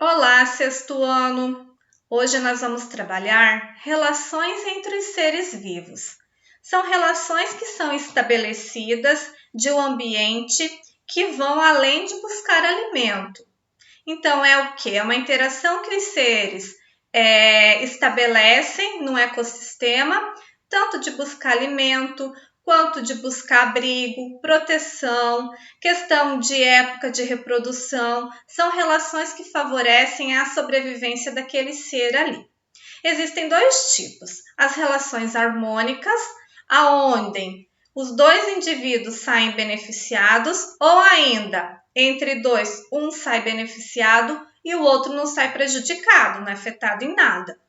Olá, sexto ano! Hoje nós vamos trabalhar relações entre os seres vivos. São relações que são estabelecidas de um ambiente que vão além de buscar alimento. Então, é o quê? É uma interação que os seres estabelecem no ecossistema, tanto de buscar alimento, quanto de buscar abrigo, proteção, questão de época de reprodução, são relações que favorecem a sobrevivência daquele ser ali. Existem dois tipos: as relações harmônicas, aonde os dois indivíduos saem beneficiados, ou ainda entre dois, um sai beneficiado e o outro não sai prejudicado, não é afetado em nada.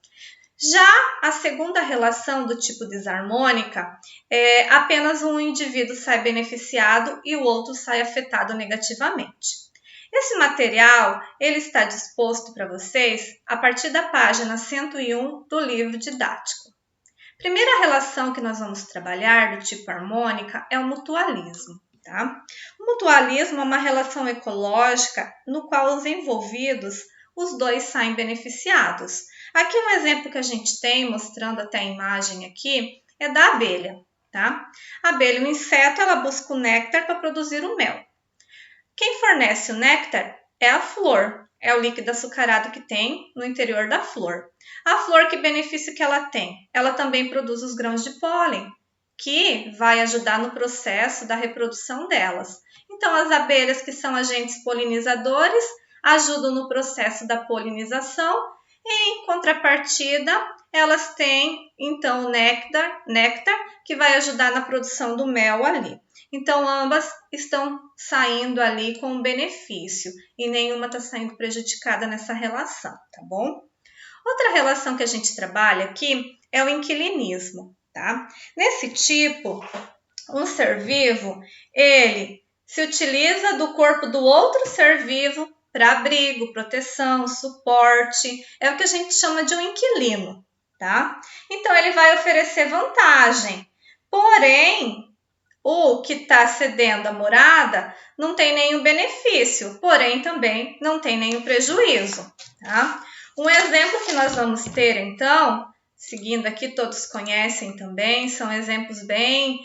Já a segunda relação do tipo desarmônica, apenas um indivíduo sai beneficiado e o outro sai afetado negativamente. Esse material ele está disposto para vocês a partir da página 101 do livro didático. Primeira relação que nós vamos trabalhar do tipo harmônica é o mutualismo. Tá? O mutualismo é uma relação ecológica no qual os envolvidos, os dois saem beneficiados. Aqui um exemplo que a gente tem, mostrando até a imagem aqui, é da abelha. Tá? A abelha, um inseto, ela busca o néctar para produzir o mel. Quem fornece o néctar é a flor, é o líquido açucarado que tem no interior da flor. A flor, que benefício que ela tem? Ela também produz os grãos de pólen, que vai ajudar no processo da reprodução delas. Então, as abelhas, que são agentes polinizadores, ajudam no processo da polinização e, em contrapartida, elas têm, então, o néctar, que vai ajudar na produção do mel ali. Então, ambas estão saindo ali com um benefício e nenhuma está saindo prejudicada nessa relação, tá bom? Outra relação que a gente trabalha aqui é o inquilinismo, tá? Nesse tipo, um ser vivo, ele se utiliza do corpo do outro ser vivo para abrigo, proteção, suporte. É o que a gente chama de um inquilino, tá? Então, ele vai oferecer vantagem, porém, o que está cedendo a morada não tem nenhum benefício, porém também não tem nenhum prejuízo. Tá? Um exemplo que nós vamos ter, então, seguindo aqui, todos conhecem também, são exemplos bem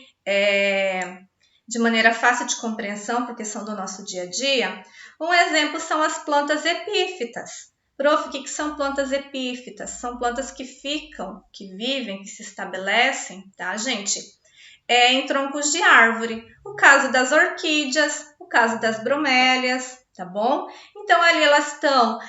de maneira fácil de compreensão, porque são do nosso dia a dia. Um exemplo são as plantas epífitas. Prof, o que são plantas epífitas? São plantas que ficam, que vivem, que se estabelecem, tá, gente? Em troncos de árvore. O caso das orquídeas, o caso das bromélias, tá bom? Então, ali elas estão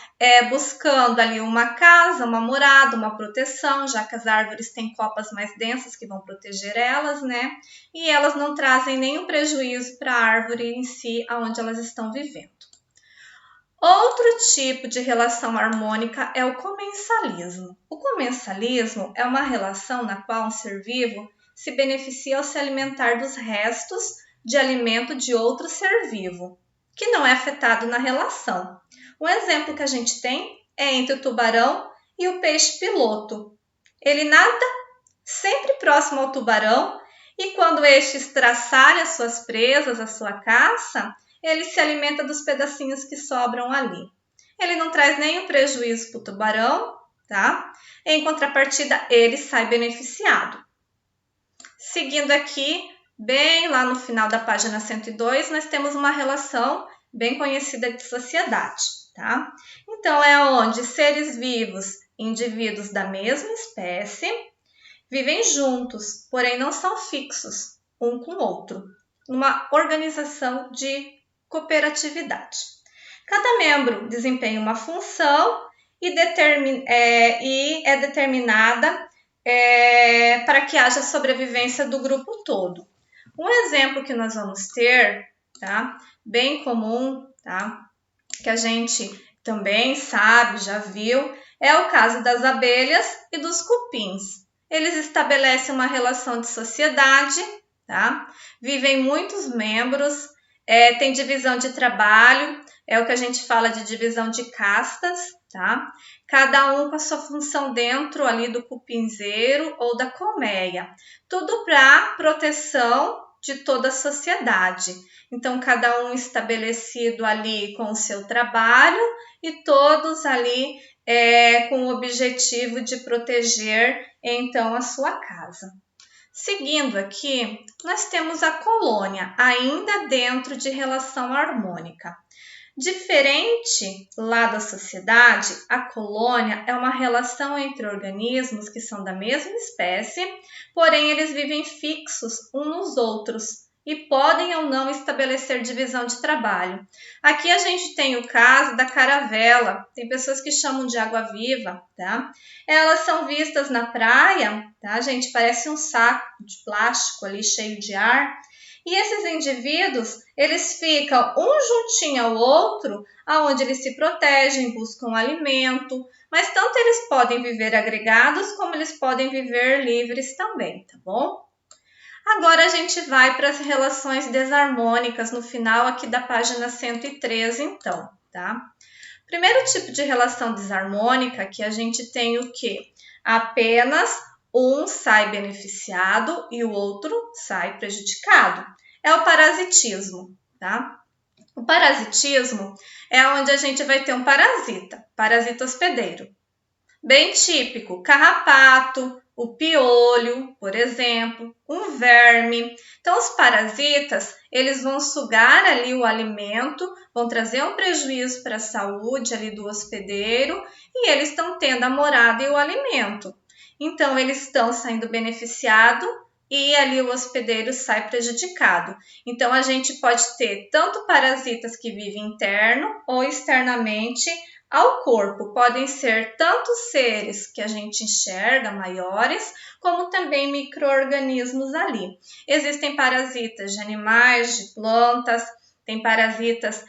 buscando ali uma casa, uma morada, uma proteção, já que as árvores têm copas mais densas que vão proteger elas, né? E elas não trazem nenhum prejuízo para a árvore em si, aonde elas estão vivendo. Outro tipo de relação harmônica é o comensalismo. O comensalismo é uma relação na qual um ser vivo se beneficia ao se alimentar dos restos de alimento de outro ser vivo, que não é afetado na relação. Um exemplo que a gente tem é entre o tubarão e o peixe-piloto. Ele nada sempre próximo ao tubarão e quando este estraçalha as suas presas, a sua caça, ele se alimenta dos pedacinhos que sobram ali. Ele não traz nenhum prejuízo para o tubarão, tá? Em contrapartida, ele sai beneficiado. Seguindo aqui, bem lá no final da página 102, nós temos uma relação bem conhecida de sociedade, tá? Então, é onde seres vivos, indivíduos da mesma espécie, vivem juntos, porém não são fixos um com o outro, numa organização de cooperatividade. Cada membro desempenha uma função e é determinada para que haja sobrevivência do grupo todo. Um exemplo que nós vamos ter, tá? Bem comum, tá? Que a gente também sabe, já viu, é o caso das abelhas e dos cupins. Eles estabelecem uma relação de sociedade, tá? Vivem muitos membros, tem divisão de trabalho, é o que a gente fala de divisão de castas, tá? Cada um com a sua função dentro ali do cupinzeiro ou da colmeia. Tudo para proteção de toda a sociedade. Então, cada um estabelecido ali com o seu trabalho e todos ali com o objetivo de proteger, então, a sua casa. Seguindo aqui, nós temos a colônia, ainda dentro de relação harmônica. Diferente lá da sociedade, a colônia é uma relação entre organismos que são da mesma espécie, porém eles vivem fixos uns nos outros e podem ou não estabelecer divisão de trabalho. Aqui a gente tem o caso da caravela, tem pessoas que chamam de água-viva, tá? Elas são vistas na praia, tá, gente? Parece um saco de plástico ali cheio de ar. E esses indivíduos, eles ficam um juntinho ao outro, aonde eles se protegem, buscam alimento, mas tanto eles podem viver agregados, como eles podem viver livres também, tá bom? Agora a gente vai para as relações desarmônicas no final aqui da página 113, então, tá? Primeiro tipo de relação desarmônica que a gente tem o quê? Apenas um sai beneficiado e o outro sai prejudicado. É o parasitismo, tá? O parasitismo é onde a gente vai ter um parasita hospedeiro. Bem típico, carrapato, o piolho, por exemplo, um verme. Então, os parasitas, eles vão sugar ali o alimento, vão trazer um prejuízo para a saúde ali do hospedeiro e eles estão tendo a morada e o alimento. Então, eles estão saindo beneficiados e ali o hospedeiro sai prejudicado. Então, a gente pode ter tanto parasitas que vivem interno ou externamente ao corpo. Podem ser tanto seres que a gente enxerga maiores, como também micro-organismos ali. Existem parasitas de animais, de plantas, tem parasitas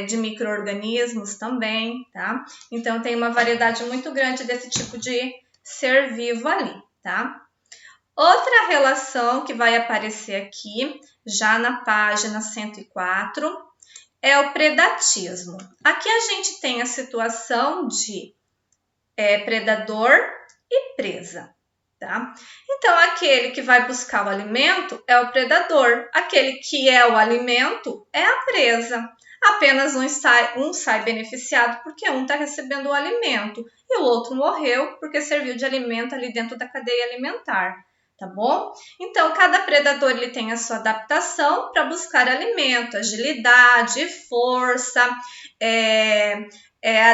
de micro-organismos também, tá? Então, tem uma variedade muito grande desse tipo de ser vivo ali, tá? Outra relação que vai aparecer aqui, já na página 104, é o predatismo. Aqui a gente tem a situação de predador e presa, tá? Então, aquele que vai buscar o alimento é o predador, aquele que é o alimento é a presa. Apenas um sai beneficiado porque um está recebendo o alimento e o outro morreu porque serviu de alimento ali dentro da cadeia alimentar. Tá bom? Então, cada predador ele tem a sua adaptação para buscar alimento, agilidade, força,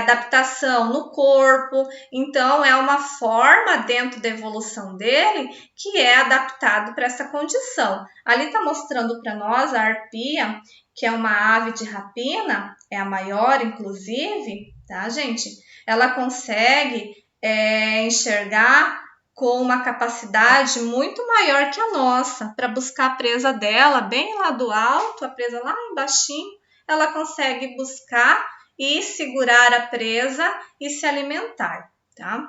adaptação no corpo. Então, é uma forma dentro da evolução dele que é adaptado para essa condição. Ali está mostrando para nós a arpia, que é uma ave de rapina, é a maior, inclusive, tá, gente? Ela consegue enxergar com uma capacidade muito maior que a nossa, para buscar a presa dela bem lá do alto, a presa lá embaixinho, ela consegue buscar e segurar a presa e se alimentar, tá?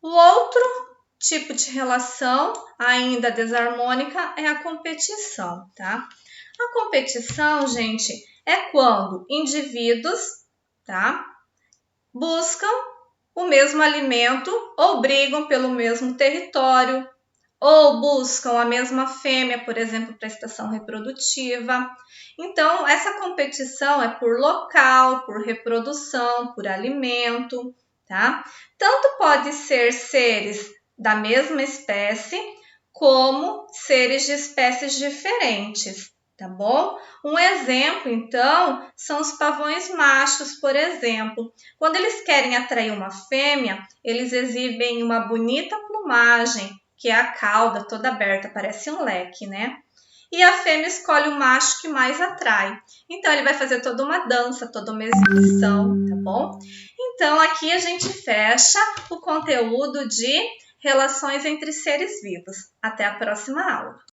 O outro tipo de relação, ainda desarmônica, é a competição, tá? A competição, gente, é quando indivíduos, tá, buscam o mesmo alimento ou brigam pelo mesmo território ou buscam a mesma fêmea, por exemplo, para a estação reprodutiva. Então, essa competição é por local, por reprodução, por alimento, tá? Tanto pode ser seres da mesma espécie, como seres de espécies diferentes, tá bom? Um exemplo, então, são os pavões machos, por exemplo. Quando eles querem atrair uma fêmea, eles exibem uma bonita plumagem, que é a cauda toda aberta, parece um leque, né? E a fêmea escolhe o macho que mais atrai. Então, ele vai fazer toda uma dança, toda uma exibição, tá bom? Então, aqui a gente fecha o conteúdo de relações entre seres vivos. Até a próxima aula!